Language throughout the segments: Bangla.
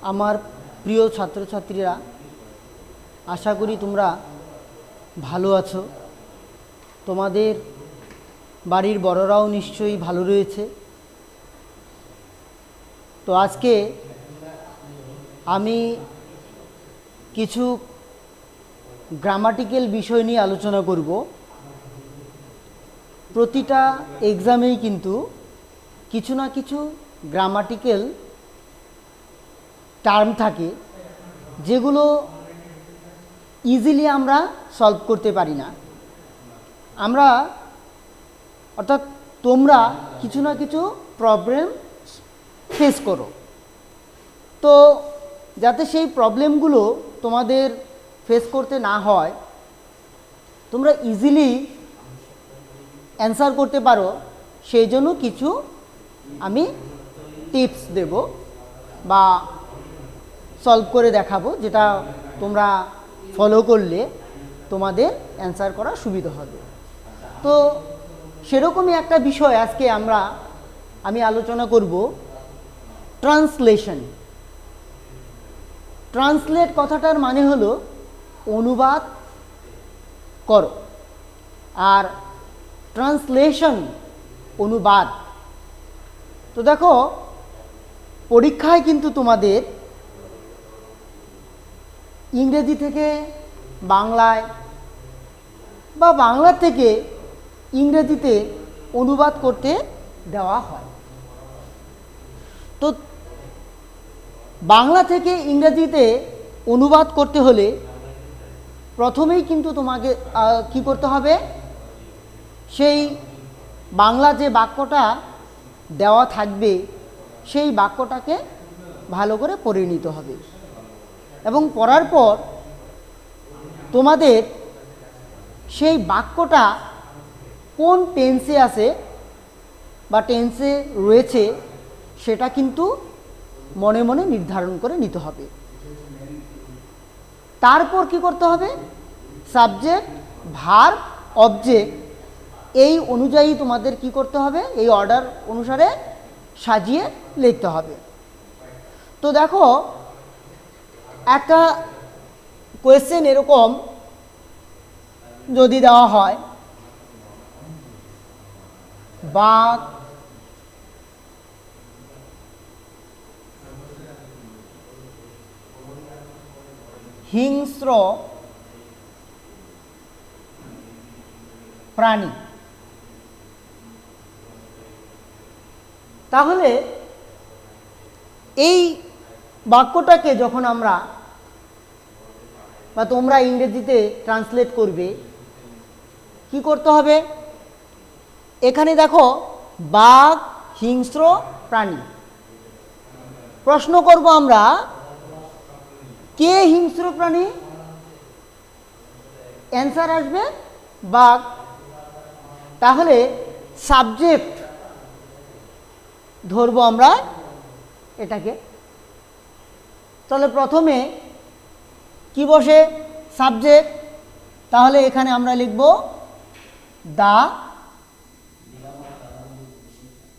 আমার প্রিয় ছাত্রছাত্রীরা, আশা করি তোমরা ভালো আছো। তোমাদের বাড়ির বড়রাও নিশ্চয়ই ভালো রয়েছে। তো আজকে আমি কিছু গ্রামাটিক্যাল বিষয় নিয়ে আলোচনা করব। প্রতিটা এক্সামেই কিন্তু কিছু না কিছু গ্রামাটিক্যাল টার্ম থাকে যেগুলো ইজিলি আমরা সলভ করতে পারি না। আমরা অর্থাৎ তোমরা কিছু না কিছু প্রবলেম ফেস করো। তো যাতে সেই প্রবলেমগুলো তোমাদের ফেস করতে না হয়, তোমরা ইজিলি অ্যান্সার করতে পারো, সেই জন্য কিছু আমি টিপস দেব বা সলভ করে দেখাবো, যেটা তোমরা ফলো করলে তোমাদের অ্যান্সার করা সুবিধা হবে। তো সেরকমই একটা বিষয় আজকে আমি আলোচনা করব, ট্রান্সলেশন। ট্রান্সলেট কথাটার মানে হলো অনুবাদ করো, আর ট্রান্সলেশন অনুবাদ। তো দেখো, পরীক্ষায় কিন্তু তোমাদের ইংরেজি থেকে বাংলায় বা বাংলা থেকে ইংরেজিতে অনুবাদ করতে দেওয়া হয়। তো বাংলা থেকে ইংরেজিতে অনুবাদ করতে হলে প্রথমেই কিন্তু তোমাকে কি করতে হবে, সেই বাংলা যে বাক্যটা দেওয়া থাকবে সেই বাক্যটাকে ভালো করে পড়ে নিতে হবে, এবং পড়ার পর তোমাদের সেই বাক্যটা কোন টেন্সে আছে বা টেন্সে রয়েছে সেটা কিন্তু মনে মনে নির্ধারণ করে নিতে হবে। তারপর কি করতে হবে, সাবজেক্ট, ভার্ব, অবজেক্ট এই অনুযায়ী তোমাদের কি করতে হবে, এই অর্ডার অনুসারে সাজিয়ে লিখতে হবে। তো দেখো, একটা কোয়েশ্চেন এরকম যদি দেওয়া হয়, বাঘ হিংস্র প্রাণী, তাহলে এই বাক্যটাকে যখন আমরা বা তোমরা ইংরেজিতে ট্রান্সলেট করবে, কি করতে হবে, এখানে দেখো বাঘ হিংস্র প্রাণী। প্রশ্ন করব আমরা, কে হিংস্র প্রাণী? অ্যান্সার আসবে বাঘ। তাহলে সাবজেক্ট ধরবো আমরা এটাকে। তাহলে প্রথমে কি বসে, সাবজেক্ট। তাহলে এখানে আমরা লিখব দা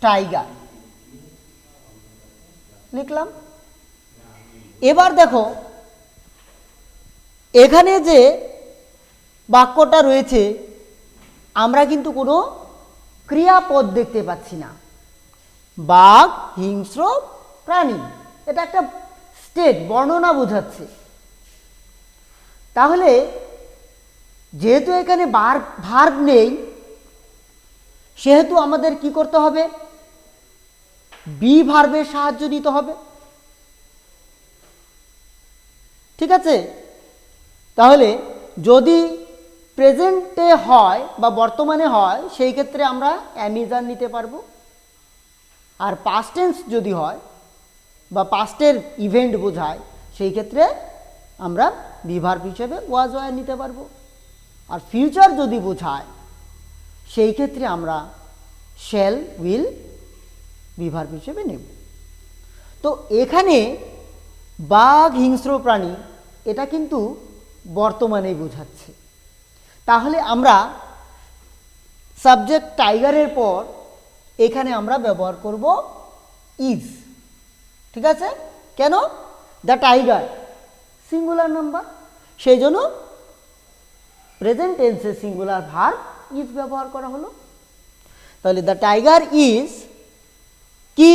টাইগার, লিখলাম। এবার দেখো, এখানে যে বাক্যটা রয়েছে আমরা কিন্তু কোনো ক্রিয়াপদ দেখতে পাচ্ছি না। বাঘ হিংস্র প্রাণী, এটা একটা স্টেট, বর্ণনা বোঝাচ্ছে। তাহলে যেহেতু এখানে ভার্ব নেই, সেহেতু আমাদের কি করতে হবে, বি ভার্বের সাহায্য নিতে হবে। ঠিক আছে? তাহলে যদি প্রেজেন্টে হয় বা বর্তমানে হয়, সেই ক্ষেত্রে আমরা অ্যামিজান নিতে পারবো। আর পাস্ট টেন্স যদি হয় বা পাস্টের ইভেন্ট বোঝায়, সেই ক্ষেত্রে আমরা বি ভার্ব হিসেবে ওয়াজ ওয়ার নিতে পারবো। আর ফিউচার যদি বোঝায়, সেই ক্ষেত্রে আমরা শ্যাল উইল বি ভার্ব হিসেবে নেব। তো এখানে বাঘ হিংস্র প্রাণী এটা কিন্তু বর্তমানেই বোঝাচ্ছে। তাহলে আমরা সাবজেক্ট টাইগারের পর এখানে আমরা ব্যবহার করব ইজ। ঠিক আছে? কেন? দ্য টাইগার সিঙ্গুলার নাম্বার, সেই জন্য প্রেজেন্ট টেন্সে সিঙ্গুলার ভার্ব ইজ ব্যবহার করা হলো। তাহলে দ্য টাইগার ইজ কি,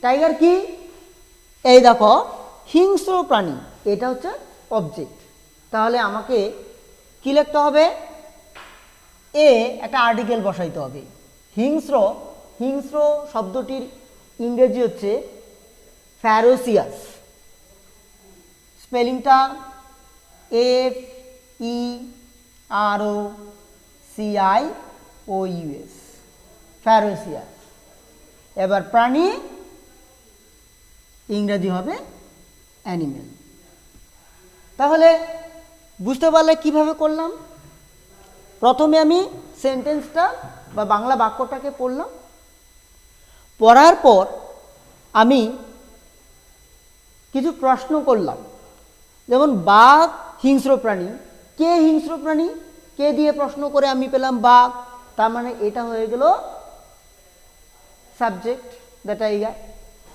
টাইগার কি, এই দেখো হিংস্র প্রাণী, এটা হচ্ছে অবজেক্ট। তাহলে আমাকে কি লিখতে হবে, এ একটা আর্টিকেল বসাইতে হবে। হিংস্র, হিংস্র শব্দটির ইংরেজি হচ্ছে ফ্যারোসিয়াস, স্পেলিংটা FEROCIOUS, ফ্যারোসিয়াস। এবার প্রাণী ইংরেজি হবে অ্যানিমেল। তাহলে বুঝতে পারলে কিভাবে করলাম, প্রথমে আমি সেন্টেন্সটা বা বাংলা বাক্যটাকে পড়লাম, পড়ার পর আমি কিছু প্রশ্ন করলাম, যেমন বাঘ হিংস্র প্রাণী, কে হিংস্র প্রাণী, কে দিয়ে প্রশ্ন করে আমি পেলাম বাঘ, তার মানে এটা হয়ে গেল সাবজেক্ট দ্য টাইগার।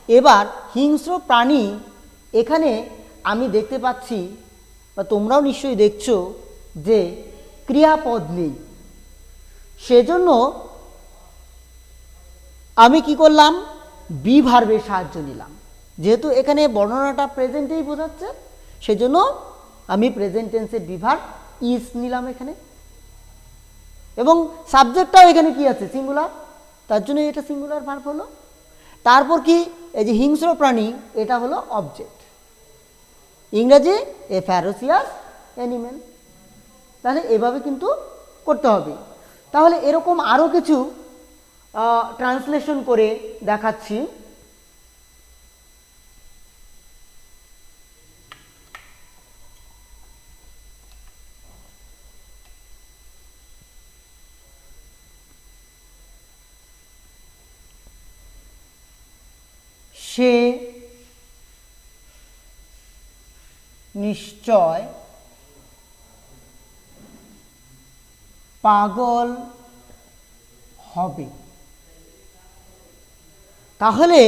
এবার হিংস্র প্রাণী, এখানে আমি দেখতে পাচ্ছি বা তোমরাও নিশ্চয়ই দেখছো যে ক্রিয়াপদ নেই, সেজন্য আমি কি করলাম, বি ভার্বের সাহায্য নিলাম। যেহেতু এখানে বর্ণনাটা প্রেজেন্টেই বোঝাচ্ছে, সেজন্য আমি প্রেজেন্ট টেন্সের বি ভার্ব ইজ নিলাম এখানে, এবং সাবজেক্টটাও এখানে কি আছে, সিঙ্গুলার, তার জন্য এটা সিঙ্গুলার ভার্ব হলো। তারপর কি, এই যে হিংস্র প্রাণী, এটা হলো অবজেক্ট, ইংরেজি এ ফ্যারোসিয়াস অ্যানিমেল। তাহলে এভাবে কিন্তু করতে হবে। তাহলে এরকম আরও কিছু ট্রান্সলেশন করে দেখাচ্ছি। সে নিশ্চয় পাগল হবে। তাহলে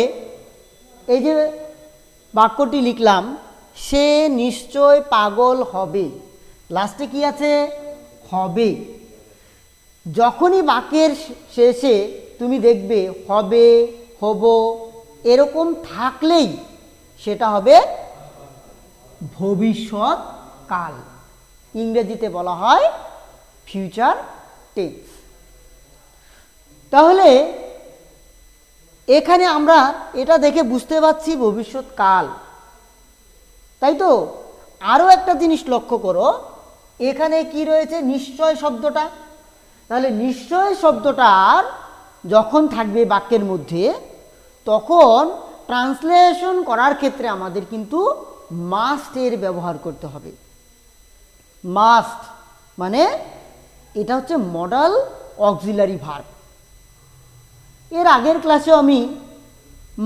এই যে বাক্যটি লিখলাম, সে নিশ্চয় পাগল হবে, লাস্টে কি আছে, হবে। যখনই বাক্যের শেষে তুমি দেখবে হবে, হব এরকম থাকলেই সেটা হবে ভবিষ্যৎ কাল, ইংরেজিতে বলা হয় ফিউচার টেন্স। তাহলে এখানে আমরা এটা দেখে বুঝতে পারছি ভবিষ্যৎ কাল, তাই তো। আরও একটা জিনিস লক্ষ্য করো, এখানে কি রয়েছে, নিশ্চয় শব্দটা। তাহলে নিশ্চয় শব্দটার যখন থাকবে বাক্যের মধ্যে, তখন ট্রান্সলেশন করার ক্ষেত্রে আমাদের কিন্তু মাস্ট এর ব্যবহার করতে হবে। মাস্ট মানে এটা হচ্ছে মডাল অক্সিলারি ভার্ব। এর আগের ক্লাসেও আমি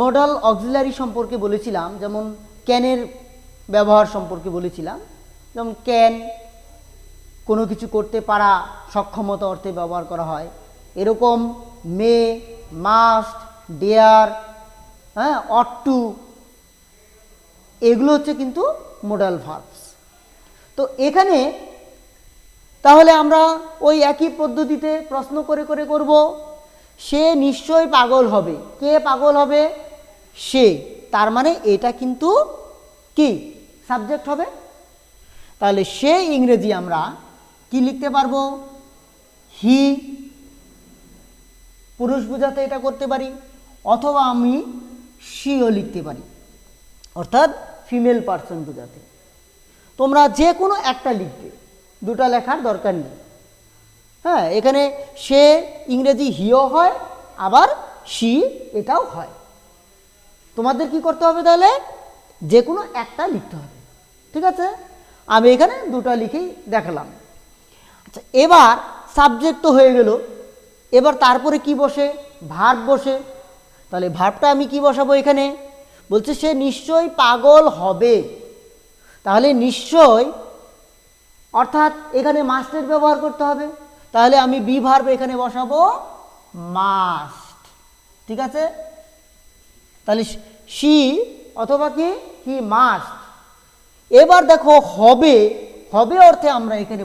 মডাল অক্সিলারি সম্পর্কে বলেছিলাম, যেমন ক্যানের ব্যবহার সম্পর্কে বলেছিলাম। যেমন ক্যান কোনো কিছু করতে পারা, সক্ষমতা অর্থে ব্যবহার করা হয়। এরকম মে, মাস্ট, ডেয়ার, হ্যাঁ, অট টু, এগুলো হচ্ছে কিন্তু মডাল ভার্বস। তো এখানে তাহলে আমরা ওই একই পদ্ধতিতে প্রশ্ন করে করে করব। সে নিশ্চয় পাগল হবে, কে পাগল হবে, সে, তার মানে এটা কিন্তু কি সাবজেক্ট হবে। তাহলে সে ইংরেজি আমরা কি লিখতে পারবো, হি, পুরুষ বোঝাতে এটা করতে পারি, অথবা আমি শিও লিখতে পারি, অর্থাৎ ফিমেল পার্সন বোঝাতে। তোমরা যে কোনো একটা লিখবে, দুটা লেখার দরকার নেই। হ্যাঁ, এখানে সে ইংরেজি হিও হয়, আবার শি এটাও হয়। তোমাদের কি করতে হবে, তাহলে যে কোনো একটা লিখতে হবে, ঠিক আছে। আমি এখানে দুটা লিখেই দেখালাম। আচ্ছা, এবার সাবজেক্ট তো হয়ে গেল, এবার তারপরে কি বসে, ভার্ব বসে। তাহলে ভার্বটা আমি কি বসাবো, এখানে বলছে সে নিশ্চয় পাগল হবে। তাহলে নিশ্চয় অর্থাৎ এখানে মাস্টের ব্যবহার করতে হবে। তাহলে আমি বি ভার্ব এখানে বসাবো মাস্ট, ঠিক আছে। তাহলে শি অথবা কি হি মাস্ট এবার দেখো হবে, হবে অর্থে আমরা এখানে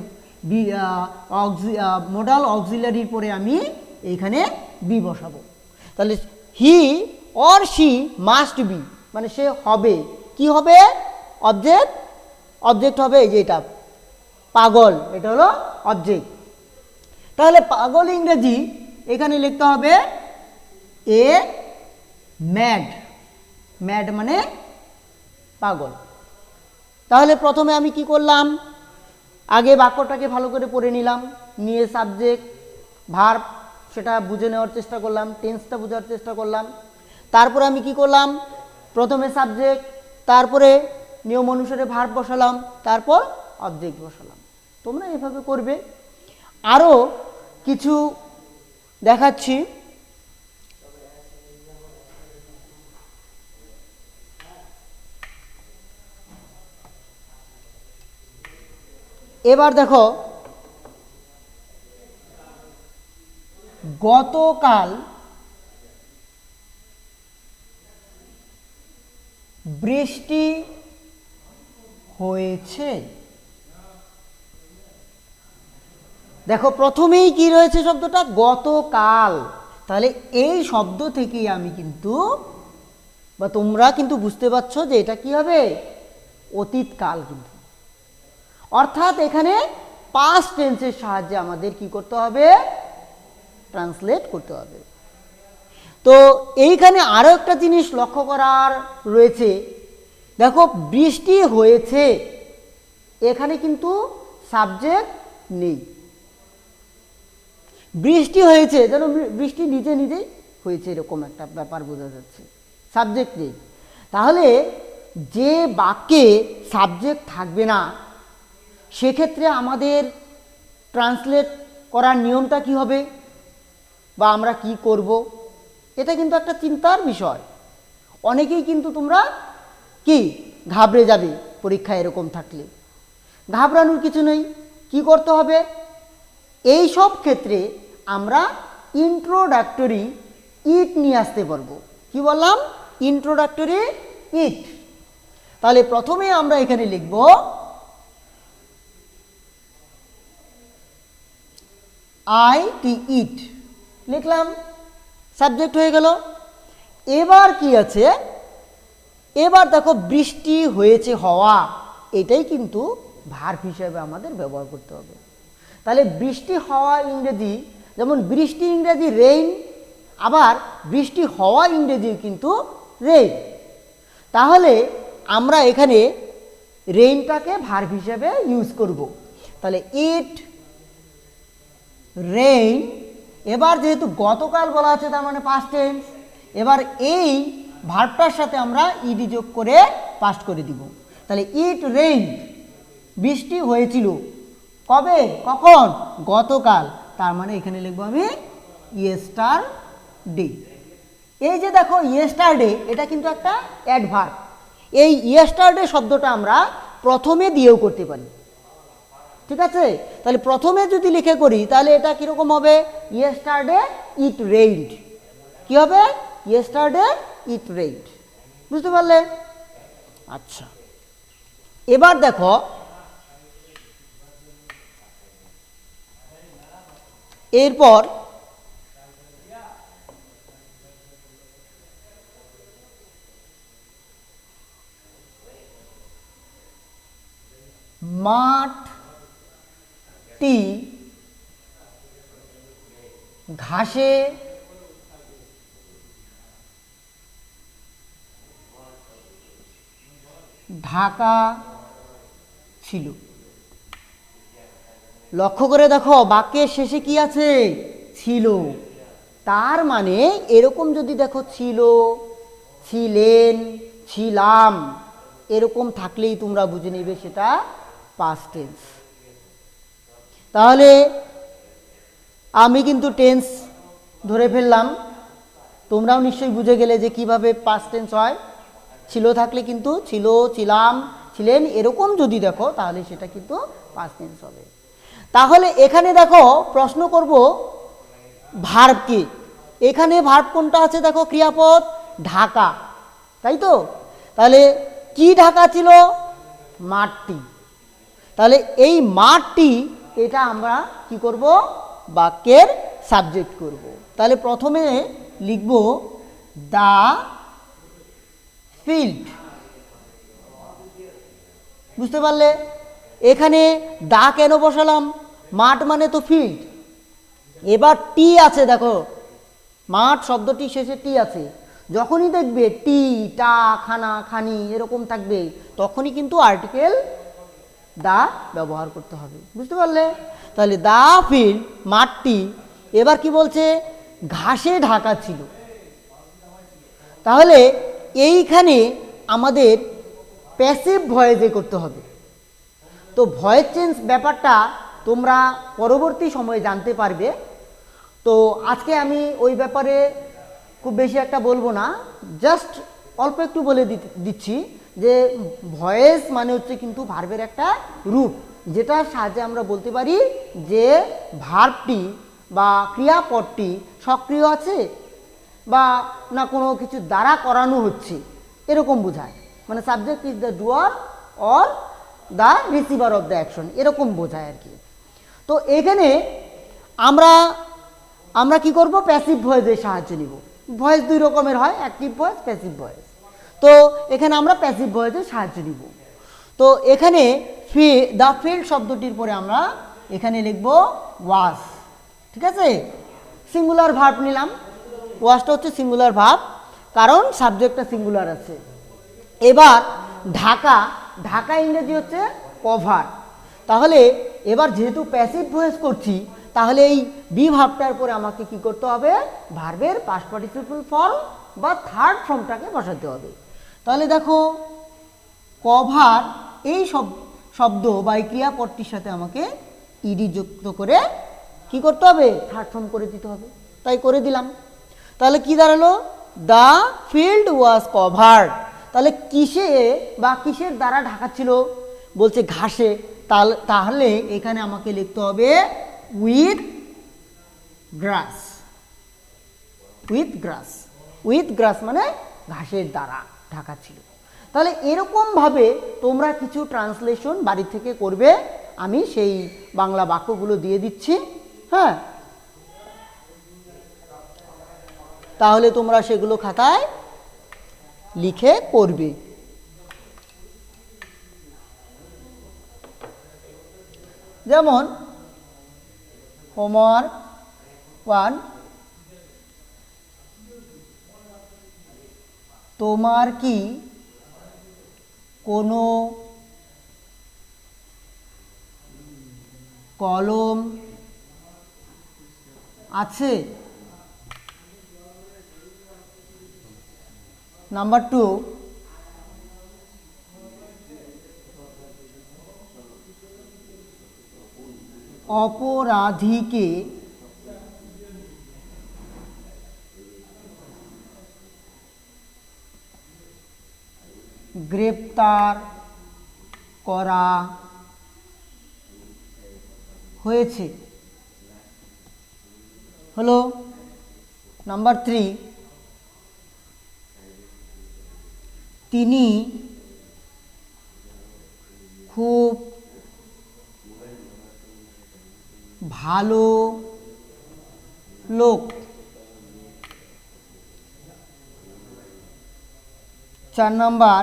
মোডাল অক্সিলারির পরে আমি এইখানে বি বসাবো। তাহলে he or she must be, মানে সে হবে, কি হবে? অবজেক্ট, অবজেক্ট হবে এই যে এটা পাগল, এটা হলো অবজেক্ট। তাহলে পাগল ইংরেজি এখানে লিখতে হবে এ ম্যাড, ম্যাড মানে পাগল। তাহলে প্রথমে আমি কি করলাম, আগে বাক্যটাকে ভালো করে পড়ে নিলাম, নিয়ে সাবজেক্ট ভার্ব সেটা বুঝে নেওয়ার চেষ্টা করলাম, টেন্সটা বোঝার চেষ্টা করলাম। তারপরে আমি কি করলাম, প্রথমে সাবজেক্ট, তারপরে নিয়ম অনুসারে ভার্ব বসালাম, তারপর অবজেক্ট বসালাম। তোমরা এভাবে করবে। আরও কিছু দেখাচ্ছি। এবার দেখো, গতকাল বৃষ্টি হয়েছে। দেখো প্রথমেই কি রয়েছে শব্দটা গতকাল। তাহলে এই শব্দ থেকেই আমি কিন্তু বা তোমরা কিন্তু বুঝতে পারছো যে এটা কি হবে, অতীতকাল। কিন্তু অর্থাৎ এখানে পাস্ট টেন্সের সাহায্যে আমাদের কি করতে হবে, ট্রান্সলেট করতে হবে। তো এইখানে আরো একটা জিনিস লক্ষ্য করার রয়েছে, দেখো বৃষ্টি হয়েছে, এখানে কিন্তু সাবজেক্ট নেই। বৃষ্টি হয়েছে যেন বৃষ্টি নিজে নিজেই হয়েছে এরকম একটা ব্যাপার বোঝা যাচ্ছে, সাবজেক্ট নেই। তাহলে যে বাক্যে সাবজেক্ট থাকবে না সেক্ষেত্রে আমাদের ট্রান্সলেট করার নিয়মটা কি হবে বা আমরা কি করব, এটা কিন্তু একটা চিন্তার বিষয়। অনেকেই কিন্তু তোমরা কি ঘাবড়ে যাবে পরীক্ষা এরকম থাকলে। ঘাবড়ানোর কিছু নেই, কি করতে হবে, এই সব ক্ষেত্রে আমরা ইন্ট্রোডাক্টরি ইট নিয়ে আসতে পারবো। কি বললাম, ইন্ট্রোডাক্টরি ইট। তাহলে প্রথমে আমরা এখানে লিখব আই টি ইট, লিখলাম, সাবজেক্ট হয়ে গেল। এবার কি আছে, এবার দেখো বৃষ্টি হয়েছে, হওয়া, এটাই কিন্তু ভার্ব হিসেবে আমাদের ব্যবহার করতে হবে। তাহলে বৃষ্টি হওয়া ইংরেজি, যেমন বৃষ্টি ইংরেজি রেইন, আবার বৃষ্টি হওয়া ইংরেজি কিন্তু রেইন। তাহলে আমরা এখানে রেইনটাকে ভার্ব হিসেবে ইউজ করব। তাহলে ইট রেইন, এবার যেহেতু গতকাল বলা আছে তার মানে পাস্ট টেন্স, এবার এই ভার্বটার সাথে আমরা ইডি যোগ করে পাস্ট করে দিব। তাহলে ইট রেইন, বৃষ্টি হয়েছিল, কবে, কখন, গতকাল। তার মানে এখানে লিখবো আমি ইয়েস্টারডে। এই যে দেখো ইয়েস্টারডে, এটা কিন্তু একটা অ্যাডভার্ব। এই ইয়েস্টারডে শব্দটা আমরা প্রথমে দিয়েও করতে পারি, ঠিক আছে? তাহলে প্রথমে যদি লিখে করি তাহলে এটা কিরকম হবে, ইয়েস্টারডে ইট রেইনড। কি হবে, ইয়েস্টারডে ইট রেইনড। বুঝতে পারলে? আচ্ছা, এবার দেখো এরপর মাঠটি ঘাসে ঢাকা ছিল। লক্ষ্য করে দেখো বাক্যের শেষে কি আছে, ছিল। তার মানে এরকম যদি দেখো ছিল, ছিলেন, ছিলাম, এরকম থাকলেই তোমরা বুঝে নিবে সেটা পাস্ট টেন্স। তাহলে আমি কিন্তু টেন্স ধরে ফেললাম, তোমরাও নিশ্চয়ই বুঝে গেলে যে কিভাবে পাস্ট টেন্স হয়। ছিল থাকলে কিন্তু ছিল, ছিলাম, ছিলেন, এরকম যদি দেখো তাহলে সেটা কিন্তু পাস্ট টেন্স হবে। তাহলে এখানে দেখো প্রশ্ন করব ভার্ব কি, এখানে ভার্ব কোনটা আছে দেখো, ক্রিয়াপদ ঢাকা, তাই তো? তাহলে কি ঢাকা ছিল, মাঠটি। তাহলে এই মাঠটি এটা আমরা কি করব, বাক্যের সাবজেক্ট করব। তাহলে প্রথমে লিখব দ্য ফিল্ড। বুঝতে পারলে? এখানে দা কেন বসালাম? মাঠ মানে তো ফিল্ড। এবার টি আছে, দেখো মাঠ শব্দটি শেষে টি আছে। যখনই দেখবে টি, টা, খানা, খানি এরকম থাকবে তখনই কিন্তু আর্টিকেল দা ব্যবহার করতে হবে। বুঝতে পারলে? তাহলে দা ফিল্ড, মাঠটি। এবার কি বলছে? ঘাসে ঢাকা ছিল। তাহলে এইখানে আমাদের প্যাসিভ ভয়েসে করতে হবে। তো ভয়েস চেঞ্জ ব্যাপারটা তোমরা পরবর্তী সময়ে জানতে পারবে। তো আজকে আমি ওই ব্যাপারে খুব বেশি একটা বলবো না, জাস্ট অল্প একটু বলে দিচ্ছি যে ভয়েস মানে হচ্ছে কিন্তু ভার্বের একটা রূপ, যেটার সাহায্যে আমরা বলতে পারি যে ভার্বটি বা ক্রিয়াপদটি সক্রিয় আছে বা না কোনো কিছু দ্বারা করানো হচ্ছে, এরকম বোঝায়। মানে subject is the doer or the receiver of the action, এরকম বোঝায় আর কি। তো এখানে আমরা কি করব? প্যাসিভ ভয়েসের সাহায্য নিব। ভয়েস দুই রকমের হয়, অ্যাক্টিভ ভয়েস, প্যাসিভ ভয়েস। তো এখানে আমরা প্যাসিভ ভয়েসের সাহায্য নিব। তো এখানে দ্য ফিল্ড শব্দটির পরে আমরা এখানে লিখব ওয়াজ। ঠিক আছে? সিঙ্গুলার ভার্ব নিলাম। ওয়াজটা হচ্ছে সিঙ্গুলার ভার্ব, কারণ সাবজেক্টটা সিঙ্গুলার আছে। এবার ঢাকা, ঢাকা ইংরেজি হচ্ছে কভার। তাহলে এবার যেহেতু প্যাসিভ ভয়েস করছি, তাহলে এই বি ভার্বটার পরে আমাকে কি করতে হবে? ভার্বের পাস্ট পার্টিসিপল ফর্ম বা থার্ড ফর্মটাকে বসাতে হবে। তাহলে দেখো কভার এই শব্দ বা এই ক্রিয়াপদটির সাথে আমাকে ইডি যুক্ত করে কি করতে হবে? থার্ড ফর্ম করে দিতে হবে। তাই করে দিলাম। তাহলে কি দাঁড়ালো? The field was covered. তাহলে কিসে বা কিসের দ্বারা ঢাকা ছিল? বলছে ঘাসে। তাহলে এখানে আমাকে লিখতে হবে with grass. With grass, with grass মানে ঘাসের দ্বারা ঢাকা ছিল। তাহলে এরকমভাবে তোমরা কিছু ট্রান্সলেশন বাড়ি থেকে করবে। আমি সেই বাংলা বাক্যগুলো দিয়ে দিচ্ছি। হ্যাঁ, তাহলে তোমরা সেগুলো খাতায় লিখে করবে। যেমন হোমওয়ার্ক 1, তোমার কি কোনো কলম আছে? নাম্বার 2, অপরাধীকে গ্রেপ্তার করা হয়েছে। হলো। নাম্বার 3, তিনি খুব ভালো লোক। 4 নাম্বার,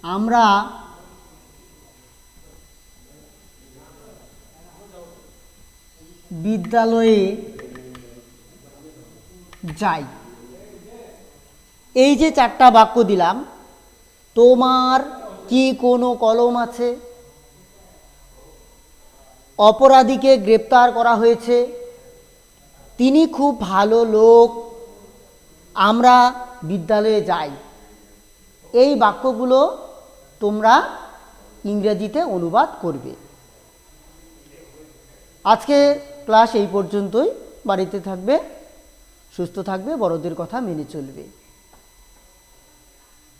আমরা বিদ্যালয়ে যাই। এই যে 4টা বাক্য দিলাম, তোমার কি কোনো কলম আছে? অপরাধীকে গ্রেপ্তার করা হয়েছে, তিনি খুব ভালো লোক, আমরা বিদ্যালয়ে যাই। এই বাক্যগুলো তোমরা ইংরেজিতে অনুবাদ করবে। আজকে ক্লাস এই পর্যন্তই। বাড়িতে থাকবে, সুস্থ থাকবে, বড়দের কথা মেনে চলবে।